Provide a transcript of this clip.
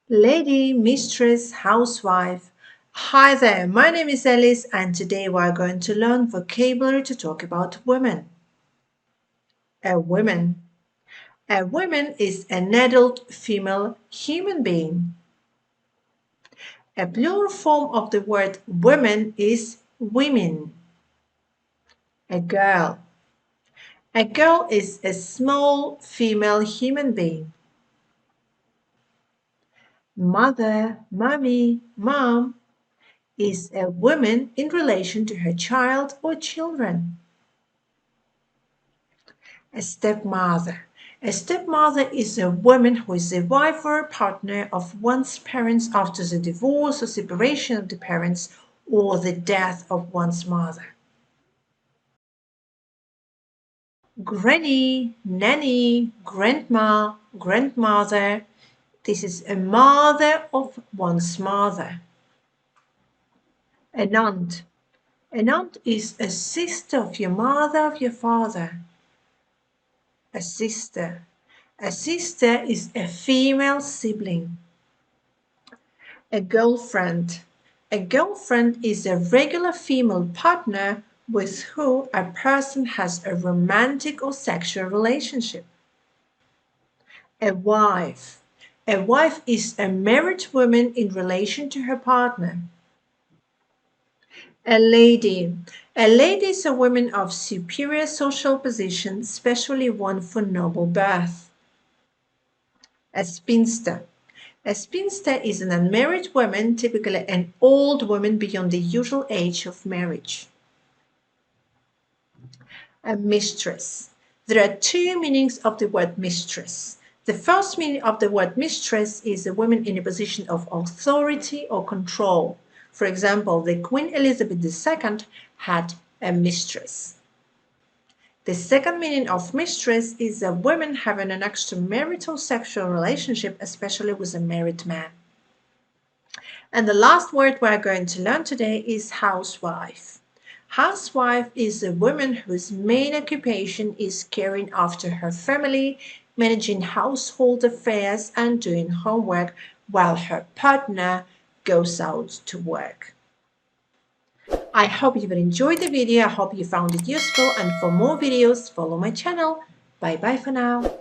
Lady, mistress, housewife. Hi there, my name is Alice and today we are going to learn vocabulary to talk about women. A woman. A woman is an adult female human being. A plural form of the word women is women. A girl. A girl is a small female human being. Mother, mommy, mom is a woman in relation to her child or children. A stepmother. A stepmother is a woman who is the wife or partner of one's parents after the divorce or separation of the parents or the death of one's mother. Granny, nanny, grandma, grandmother. This is a mother of one's mother. An aunt. An aunt is a sister of your mother, of your father. A sister. A sister is a female sibling. A girlfriend. A girlfriend is a regular female partner with whom a person has a romantic or sexual relationship. A wife. A wife is a married woman in relation to her partner. A lady. A lady is a woman of superior social position, especially one for noble birth. A spinster. A spinster is an unmarried woman, typically an old woman beyond the usual age of marriage. A mistress. There are two meanings of the word mistress. The first meaning of the word mistress is a woman in a position of authority or control. For example, the Queen Elizabeth II had a mistress. The second meaning of mistress is a woman having an extramarital sexual relationship, especially with a married man. And the last word we're going to learn today is housewife. Housewife is a woman whose main occupation is caring after her family, managing household affairs, and doing homework while her partner goes out to work. I hope you've enjoyed the video. I hope you found it useful. And for more videos, follow my channel. Bye bye for now.